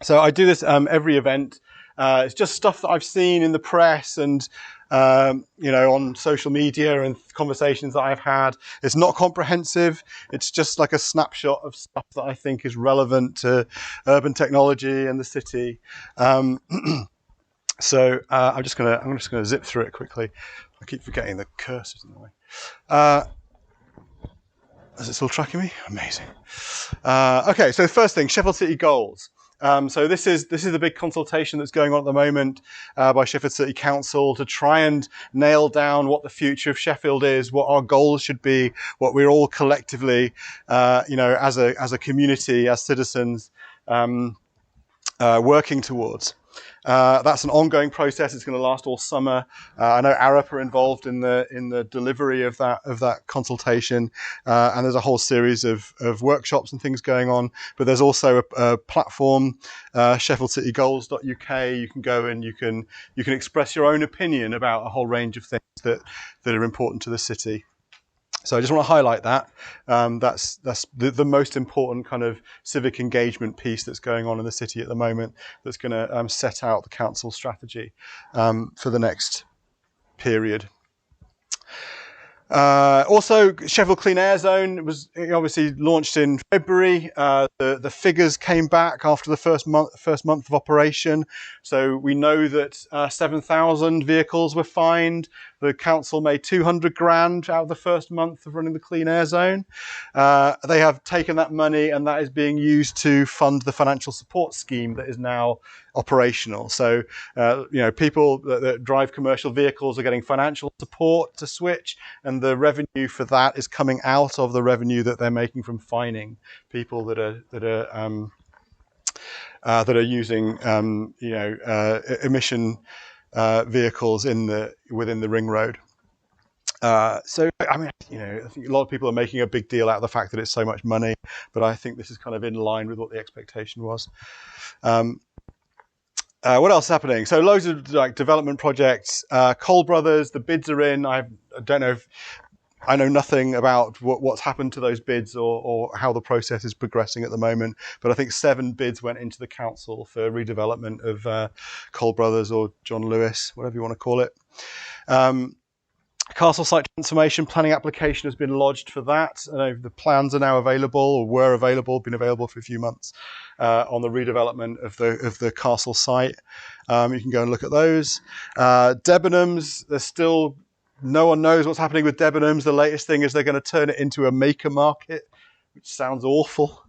So I do this every event. It's just stuff that I've seen in the press and on social media and conversations that I've had. It's not comprehensive. It's just like a snapshot of stuff that I think is relevant to urban technology and the city. So I'm just gonna zip through it quickly. I keep forgetting the cursors in the way. Is it still tracking me? Amazing. Okay, so the first thing, Sheffield City goals. So this is the big consultation that's going on at the moment by Sheffield City Council to try and nail down what the future of Sheffield is, what our goals should be, what we're all collectively, as a community, as citizens, working towards. That's an ongoing process. It's going to last all summer. I know Arup are involved in the delivery of that consultation, and there's a whole series of workshops and things going on. But there's also a platform, sheffieldcitygoals.uk. You can go and you can express your own opinion about a whole range of things that are important to the city. So I just want to highlight that. That's the most important kind of civic engagement piece that's going on in the city at the moment, that's going to set out the council strategy for the next period. Also, Sheffield Clean Air Zone was obviously launched in February. The figures came back after the first month of operation. So we know that 7,000 vehicles were fined. The council made 200 grand out of the first month of running the Clean Air Zone. They have taken that money and that is being used to fund the financial support scheme that is now operational. So, people that drive commercial vehicles are getting financial support to switch, and the revenue for that is coming out of the revenue that they're making from fining people that are using, emission vehicles within the ring road. So, I mean, I think a lot of people are making a big deal out of the fact that it's so much money, but I think this is kind of in line with what the expectation was. What else is happening? So loads of development projects. Cole Brothers, the bids are in. I know nothing about what's happened to those bids or how the process is progressing at the moment, but I think 7 bids went into the council for redevelopment of Cole Brothers or John Lewis, whatever you want to call it. Castle site transformation planning application has been lodged for that. The plans are now available, or were available, been available for a few months on the redevelopment of the castle site. You can go and look at those. Debenhams, there's still no one knows what's happening with Debenhams. The latest thing is they're going to turn it into a maker market, which sounds awful.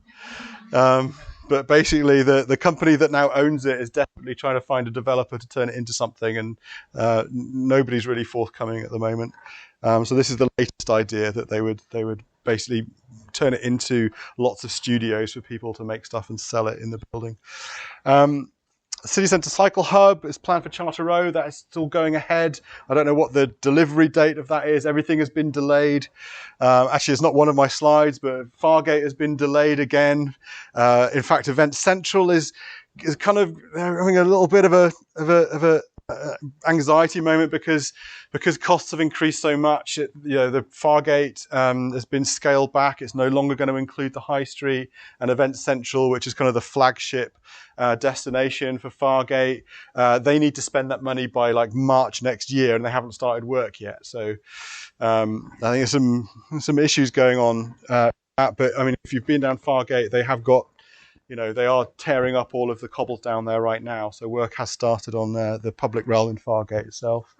But basically, the company that now owns it is desperately trying to find a developer to turn it into something, and nobody's really forthcoming at the moment. So this is the latest idea, that they would basically turn it into lots of studios for people to make stuff and sell it in the building. City Centre Cycle Hub is planned for Charter Row. That is still going ahead. I don't know what the delivery date of that is. Everything has been delayed. Actually, it's not one of my slides, but Fargate has been delayed again. In fact, Event Central is kind of having a little bit of a anxiety moment because costs have increased so much. The Fargate has been scaled back. It's no longer going to include the High Street, and Event Central, which is kind of the flagship destination for Fargate. They need to spend that money by March next year, and they haven't started work yet. So I think there's some issues going on. But I mean, if you've been down Fargate, they have got, they are tearing up all of the cobbles down there right now. So work has started on the public realm in Fargate itself.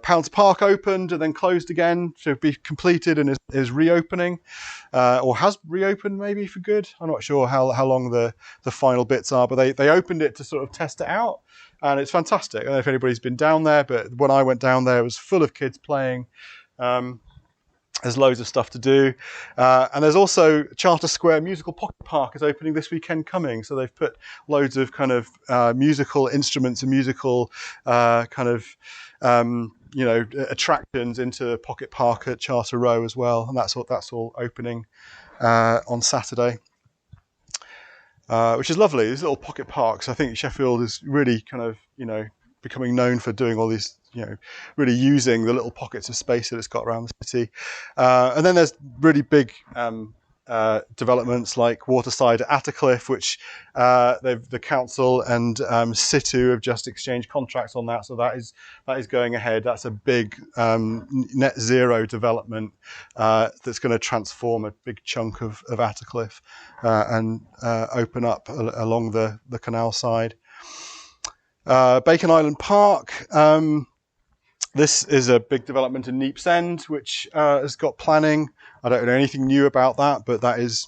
Pounds Park opened and then closed again to be completed, and is reopening, or has reopened maybe for good. I'm not sure how long the final bits are, but they opened it to sort of test it out, and it's fantastic. I don't know if anybody's been down there, but when I went down there, it was full of kids playing. There's loads of stuff to do. And there's also Charter Square Musical Pocket Park is opening this weekend coming. So they've put loads of kind of musical instruments and musical attractions into Pocket Park at Charter Row as well. And that's all opening on Saturday, which is lovely. These little pocket parks. I think Sheffield is really kind of, becoming known for doing all these, really using the little pockets of space that it's got around the city. And then there's really big developments like Waterside at Attercliffe, which the council and Situ have just exchanged contracts on that. So that is going ahead. That's a big net zero development that's going to transform a big chunk of Attercliffe and open up along the canal side. Bacon Island Park. This is a big development in Neep's End, which has got planning. I don't know anything new about that, but that is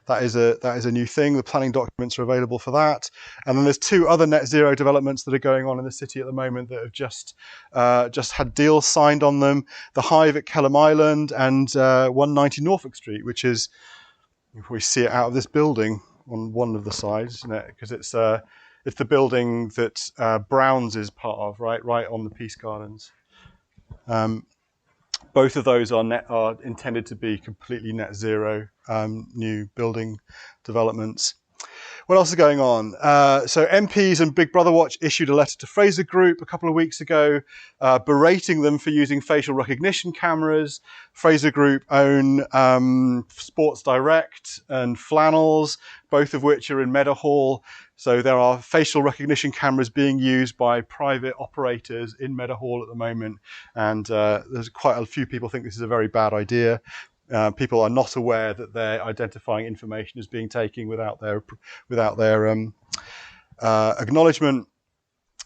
a new thing. The planning documents are available for that. And then there's 2 other net zero developments that are going on in the city at the moment that have just had deals signed on them. The Hive at Kelham Island and 190 Norfolk Street, which is, if we see it out of this building on one of the sides, isn't it? Because it's the building that Brown's is part of, right on the Peace Gardens. Both of those are intended to be completely net zero new building developments. What else is going on? So MPs and Big Brother Watch issued a letter to Fraser Group a couple of weeks ago, berating them for using facial recognition cameras. Fraser Group own Sports Direct and Flannels, both of which are in Meadowhall. So there are facial recognition cameras being used by private operators in Meadowhall at the moment. And there's quite a few people think this is a very bad idea. People are not aware that their identifying information is being taken without their acknowledgement,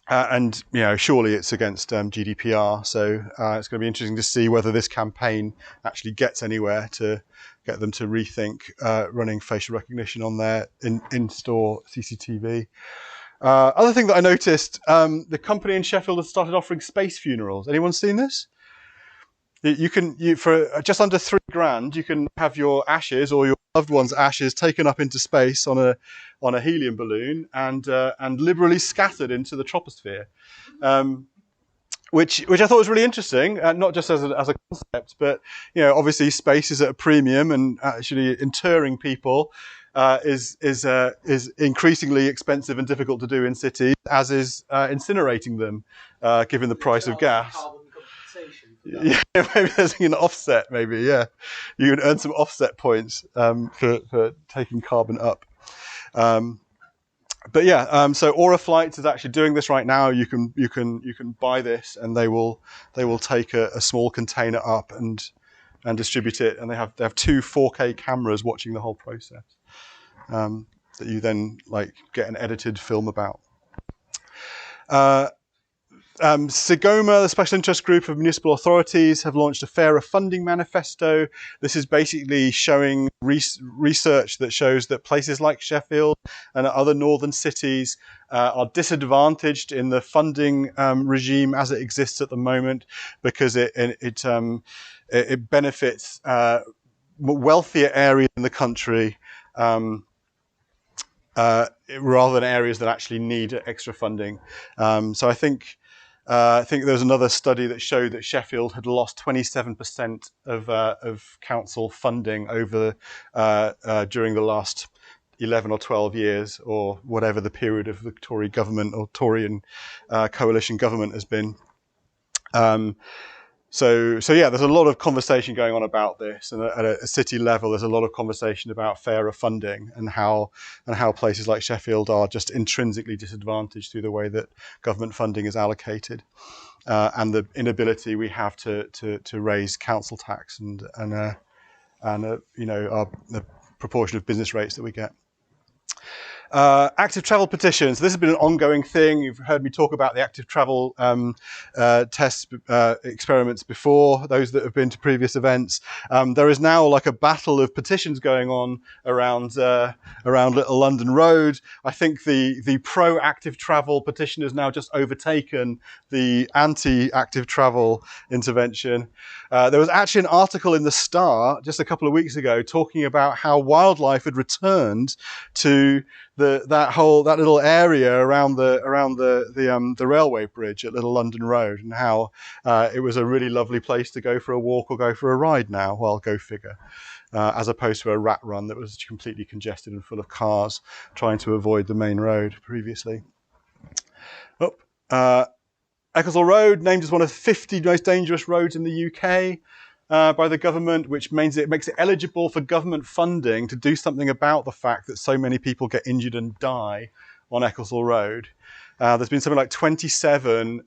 and surely it's against GDPR. So it's going to be interesting to see whether this campaign actually gets anywhere to get them to rethink running facial recognition on their in-store CCTV. Other thing that I noticed, the company in Sheffield has started offering space funerals. Anyone seen this? You for just under £3,000, you can have your ashes or your loved one's ashes taken up into space on a helium balloon and liberally scattered into the troposphere, which I thought was really interesting, not just as a concept, but obviously space is at a premium, and actually interring people is increasingly expensive and difficult to do in cities, as is incinerating them, given the price of gas. Yeah, maybe there's an offset. Maybe, yeah, you can earn some offset points for taking carbon up. But yeah, so Aura Flights is actually doing this right now. You can buy this, and they will take a small container up and distribute it, and they have 2 4K cameras watching the whole process that you then get an edited film about. SIGOMA, the Special Interest Group of Municipal Authorities, have launched a fairer funding manifesto. This is basically showing research that shows that places like Sheffield and other northern cities are disadvantaged in the funding regime as it exists at the moment, because it benefits wealthier areas in the country rather than areas that actually need extra funding. So I think there was another study that showed that Sheffield had lost 27% of council funding over during the last 11 or 12 years, or whatever the period of the Tory government or Tory and coalition government has been. So yeah, there's a lot of conversation going on about this, and at a city level, there's a lot of conversation about fairer funding and how places like Sheffield are just intrinsically disadvantaged through the way that government funding is allocated, and the inability we have to raise council tax and the proportion of business rates that we get. Active travel petitions. This has been an ongoing thing. You've heard me talk about the active travel test experiments before, those that have been to previous events. There is now a battle of petitions going on around Little London Road. I think the pro-active travel petition has now just overtaken the anti-active travel intervention. There was actually an article in the Star just a couple of weeks ago talking about how wildlife had returned to that little area around the railway bridge at Little London Road, and how it was a really lovely place to go for a walk or go for a ride now. Well, go figure. As opposed to a rat run that was completely congested and full of cars trying to avoid the main road previously. Ecclesall Road, named as one of 50 most dangerous roads in the UK. by the government, which means it makes it eligible for government funding to do something about the fact that so many people get injured and die on Ecclesall Road. There's been something like 27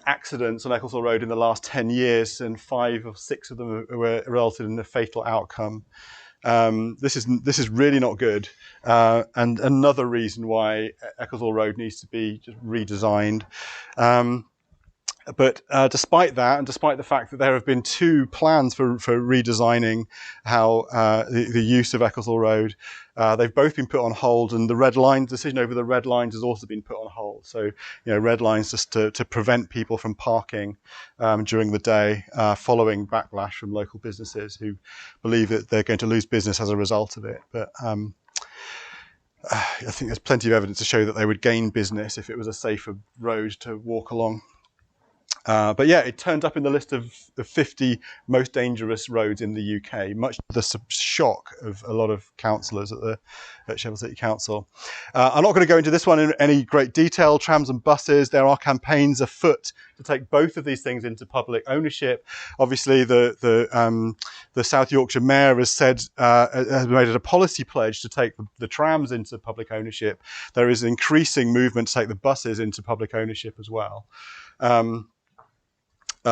accidents on Ecclesall Road in the last 10 years, and 5 or 6 of them were resulted in a fatal outcome. This is really not good, and another reason why Ecclesall Road needs to be just redesigned. But despite that, and despite the fact that there have been 2 plans for redesigning how the use of Ecclesall Road, they've both been put on hold, and the red line decision over the red lines has also been put on hold. So, red lines just to prevent people from parking during the day, following backlash from local businesses who believe that they're going to lose business as a result of it. But I think there's plenty of evidence to show that they would gain business if it was a safer road to walk along. But yeah, it turned up in the list of the 50 most dangerous roads in the UK, much to the shock of a lot of councillors at Sheffield City Council. I'm not going to go into this one in any great detail. Trams and buses, there are campaigns afoot to take both of these things into public ownership. Obviously, the South Yorkshire Mayor has made it a policy pledge to take the trams into public ownership. There is an increasing movement to take the buses into public ownership as well.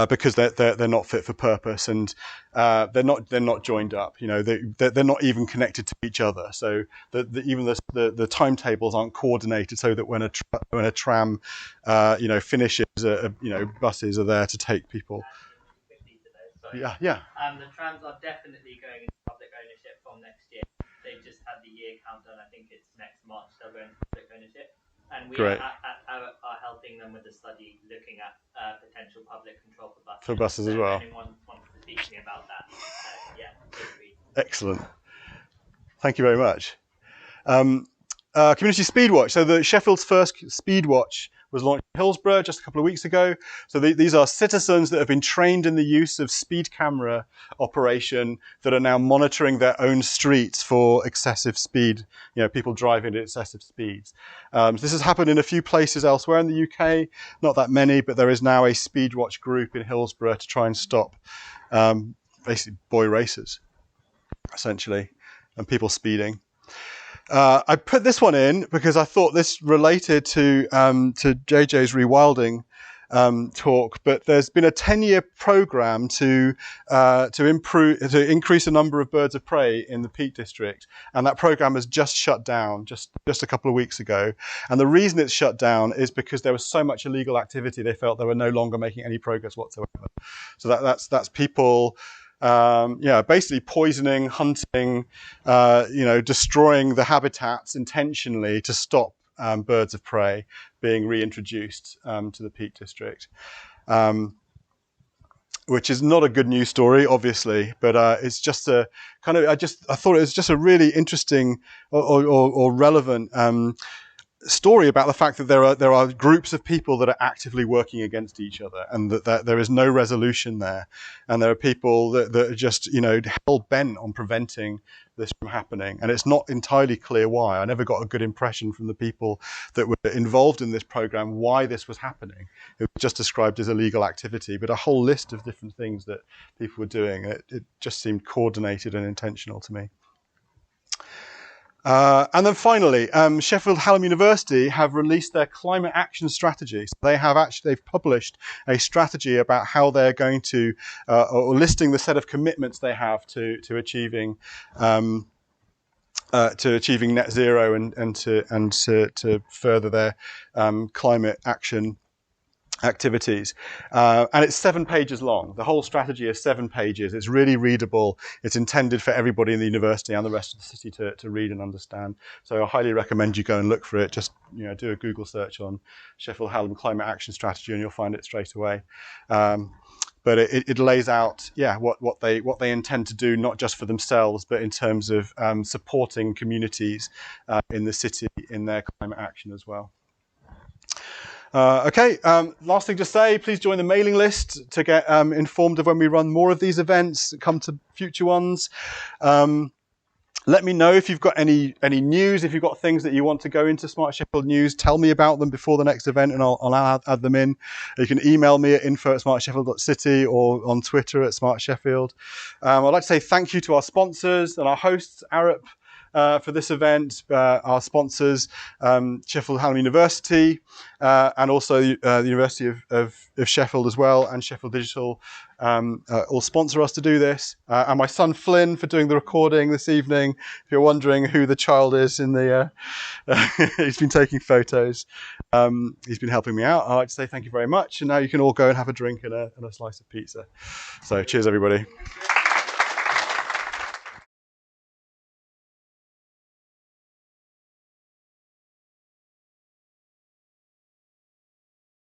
Because they're not fit for purpose, and they're not joined up. They're not even connected to each other. So even the timetables aren't coordinated, so that when a tram finishes, buses are there to take people. Yeah. The trams are definitely going into public ownership from next year. They've just had the year count done. I think it's next March they'll go into public ownership. And we are helping them with a study looking at potential public control for buses. For buses as well. If anyone wants to speak to me about that, Excellent. Thank you very much. Community Speedwatch. So the Sheffield's first Speedwatch was launched in Hillsborough just a couple of weeks ago. So these are citizens that have been trained in the use of speed camera operation that are now monitoring their own streets for excessive speed, people driving at excessive speeds. So this has happened in a few places elsewhere in the UK, not that many, but there is now a Speedwatch group in Hillsborough to try and stop basically boy racers, essentially, and people speeding. I put this one in because I thought this related to JJ's rewilding talk, but there's been a 10-year program to increase the number of birds of prey in the Peak District, and that program has just shut down just a couple of weeks ago. And the reason it's shut down is because there was so much illegal activity. They felt they were no longer making any progress whatsoever. So that's people. Basically poisoning, hunting, destroying the habitats intentionally to stop birds of prey being reintroduced to the Peak District, which is not a good news story, obviously, but it's just a kind of, I thought it was just a really interesting or relevant story about the fact that there are groups of people that are actively working against each other, and that there is no resolution there, and there are people that are just hell bent on preventing this from happening, and it's not entirely clear why. I never got a good impression from the people that were involved in this program why this was happening. It was just described as illegal activity, but a whole list of different things that people were doing. It just seemed coordinated and intentional to me. And then finally, Sheffield Hallam University have released their climate action strategy. So they've published a strategy about how they're going to, or listing the set of commitments they have to achieving net zero and to further their climate action activities, and it's 7 pages long. The whole strategy is 7 pages. It's really readable. It's intended for everybody in the university and the rest of the city to read and understand. So I highly recommend you go and look for it. Just do a Google search on Sheffield Hallam Climate Action Strategy, and you'll find it straight away. But it lays out, what they intend to do, not just for themselves, but in terms of supporting communities in the city in their climate action as well. Last thing to say, please join the mailing list to get informed of when we run more of these events, come to future ones. Let me know if you've got any news, if you've got things that you want to go into Smart Sheffield News. Tell me about them before the next event and I'll add them in. You can email me at info@smartsheffield.city or on Twitter at SmartSheffield. I'd like to say thank you to our sponsors and our hosts, Arup, for this event, our sponsors, Sheffield Hallam University, and also the University of Sheffield as well, and Sheffield Digital all sponsor us to do this. And my son Flynn for doing the recording this evening. If you're wondering who the child is in the, he's been taking photos. He's been helping me out. I'd like to say thank you very much. And now you can all go and have a drink and a slice of pizza. So cheers, everybody.